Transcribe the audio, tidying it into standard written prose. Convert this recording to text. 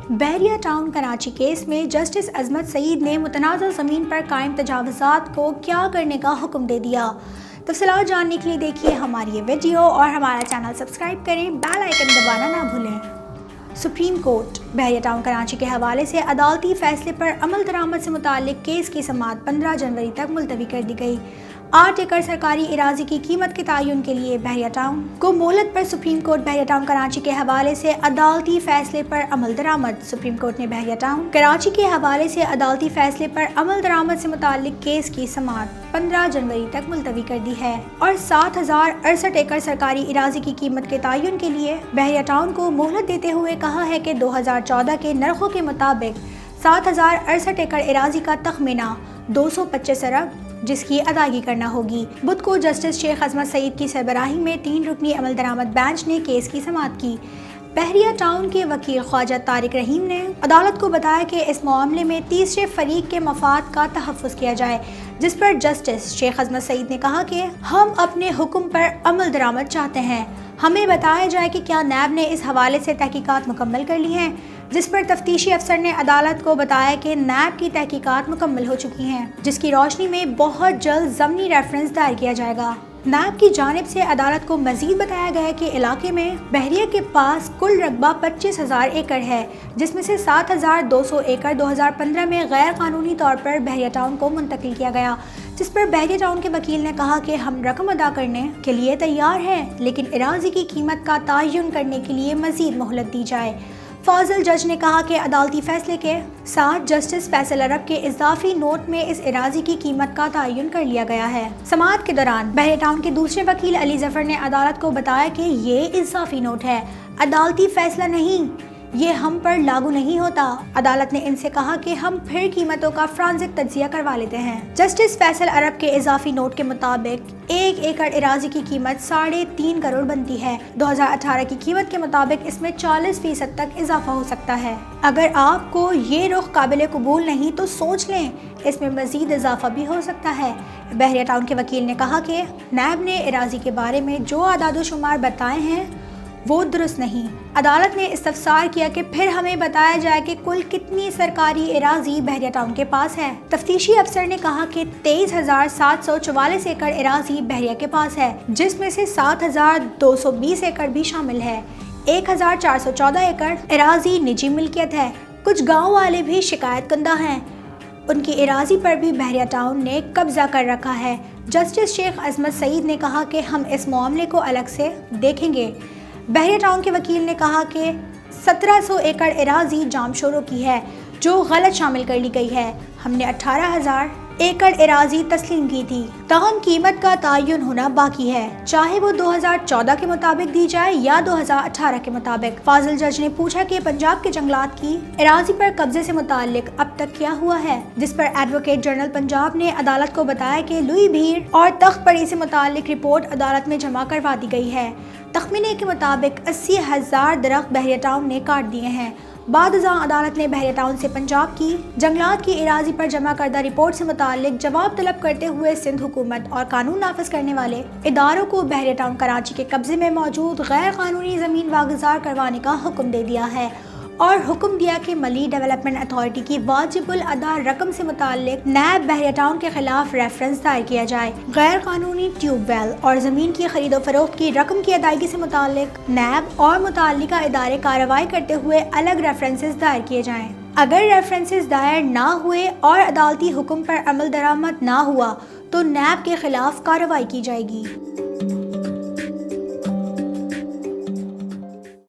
بحریہ town Karachi case میں justice عظمت سعید نے متنازع زمین پر قائم تجاوزات کو کیا کرنے کا حکم دے دیا۔ تفصیلات جاننے کے لیے دیکھیے ہماری یہ ویڈیو اور ہمارا چینل سبسکرائب کریں، بیل آئیکن دبانا نہ بھولیں۔ سپریم کورٹ بحریہ ٹاؤن کراچی کے حوالے سے عدالتی فیصلے پر عمل درآمد سے متعلق کیس کی سماعت 15 جنوری تک ملتوی کر دی گئی۔ 8 ایکڑ سرکاری اراضی کی قیمت کے تعین کے لیے بحریہ ٹاؤن کو مہلت پر سپریم کورٹ بحریہ ٹاؤن کراچی کے حوالے سے عدالتی فیصلے پر عمل درآمد۔ سپریم کورٹ نے بحریہ ٹاؤن کراچی کے حوالے سے عدالتی فیصلے پر عمل درآمد سے متعلق کیس کی سماعت 15 جنوری تک ملتوی کر دی ہے اور 7068 ایکڑ سرکاری اراضی کی قیمت کے تعین کے لیے بحریہ ٹاؤن کو مہلت دیتے ہوئے کہا ہے کہ 2014 کے نرخوں کے مطابق 7068 ایکڑ اراضی کا تخمینہ 225 ارب جس کی ادائیگی کرنا ہوگی۔ بدھ کو جسٹس شیخ عظمت سعید کی سربراہی میں 3 رکنی عمل درآمد بینچ نے کیس کی سماعت کی۔ بحریہ ٹاؤن کے وکیل خواجہ طارق رحیم نے عدالت کو بتایا کہ اس معاملے میں تیسرے فریق کے مفاد کا تحفظ کیا جائے، جس پر جسٹس شیخ عظمت سعید نے کہا کہ ہم اپنے حکم پر عمل درآمد چاہتے ہیں، ہمیں بتایا جائے کہ کیا نیب نے اس حوالے سے تحقیقات مکمل کر لی ہیں، جس پر تفتیشی افسر نے عدالت کو بتایا کہ نیب کی تحقیقات مکمل ہو چکی ہیں، جس کی روشنی میں بہت جلد ضمنی ریفرنس دائر کیا جائے گا۔ نیب کی جانب سے عدالت کو مزید بتایا گیا کہ علاقے میں بحریہ کے پاس کل رقبہ 25,000 ایکڑ ہے، جس میں سے 7,200 ایکڑ 2015 میں غیر قانونی طور پر بحریہ ٹاؤن کو منتقل کیا گیا، جس پر بحریہ ٹاؤن کے وکیل نے کہا کہ ہم رقم ادا کرنے کے لیے تیار ہیں، لیکن اراضی کی قیمت کا تعین کرنے کے لیے مزید مہلت دی جائے۔ فاضل جج نے کہا کہ عدالتی فیصلے کے ساتھ جسٹس فیصل عرب کے اضافی نوٹ میں اس اراضی کی قیمت کا تعین کر لیا گیا ہے۔ سماعت کے دوران بحریہ ٹاؤن کے دوسرے وکیل علی ظفر نے عدالت کو بتایا کہ یہ اضافی نوٹ ہے، عدالتی فیصلہ نہیں، یہ ہم پر لاگو نہیں ہوتا۔ عدالت نے ان سے کہا کہ ہم پھر قیمتوں کا فرانزک تجزیہ کروا لیتے ہیں۔ جسٹس فیصل عرب کے اضافی نوٹ کے مطابق 1 ایکڑ اراضی کی قیمت 3.5 کروڑ بنتی ہے۔ 2018 کی قیمت کے مطابق اس میں 40% تک اضافہ ہو سکتا ہے۔ اگر آپ کو یہ رخ قابل قبول نہیں تو سوچ لیں، اس میں مزید اضافہ بھی ہو سکتا ہے۔ بحریہ ٹاؤن کے وکیل نے کہا کہ نیب نے اراضی کے بارے میں جو اعداد و شمار بتائے ہیں وہ درست نہیں۔ عدالت نے استفسار کیا کہ پھر ہمیں بتایا جائے کہ کل کتنی سرکاری اراضی بحریہ ٹاؤن کے پاس ہے۔ تفتیشی افسر نے کہا کہ 23,744 ایکڑ اراضی بحریہ کے پاس ہے، جس میں سے 7,220 ایکڑ بھی شامل ہے۔ 1,414 ایکڑ اراضی نجی ملکیت ہے۔ کچھ گاؤں والے بھی شکایت کنندہ ہیں، ان کی اراضی پر بھی بحریہ ٹاؤن نے قبضہ کر رکھا ہے۔ جسٹس شیخ عظمت سعید نے کہا کہ ہم اس معاملے کو الگ سے دیکھیں گے۔ بحریہ ٹاؤن کے وکیل نے کہا کہ 1,700 ایکڑ اراضی جام شوروں کی ہے جو غلط شامل کر لی گئی ہے۔ ہم نے 18,000 ایکڑ اراضی تسلیم کی تھی، تاہم قیمت کا تعین ہونا باقی ہے، چاہے وہ 2014 کے مطابق دی جائے یا 2018 کے مطابق۔ فاضل جج نے پوچھا کہ پنجاب کے جنگلات کی اراضی پر قبضے سے متعلق اب تک کیا ہوا ہے، جس پر ایڈوکیٹ جنرل پنجاب نے عدالت کو بتایا کہ لوئی بھیڑ اور تخت پڑی سے متعلق رپورٹ عدالت میں جمع کروا دی گئی ہے۔ تخمینے کے مطابق 80,000 درخت بحریہ ٹاؤن نے کاٹ دیے ہیں۔ بعد ازاں عدالت نے بحریہ ٹاؤن سے پنجاب کی جنگلات کی اراضی پر جمع کردہ رپورٹ سے متعلق جواب طلب کرتے ہوئے سندھ حکومت اور قانون نافذ کرنے والے اداروں کو بحریہ ٹاؤن کراچی کے قبضے میں موجود غیر قانونی زمین واگزار کروانے کا حکم دے دیا ہے اور حکم دیا کہ ملی ڈیولپمنٹ اتھارٹی کی واجب الادا رقم سے متعلق نیب بحریہ ٹاؤن کے خلاف ریفرنس دائر کیا جائے۔ غیر قانونی ٹیوب ویل اور زمین کی خرید و فروخت کی رقم کی ادائیگی سے متعلق نیب اور متعلقہ ادارے کارروائی کرتے ہوئے الگ ریفرنسز دائر کیے جائیں۔ اگر ریفرنسز دائر نہ ہوئے اور عدالتی حکم پر عمل درآمد نہ ہوا تو نیب کے خلاف کارروائی کی جائے گی۔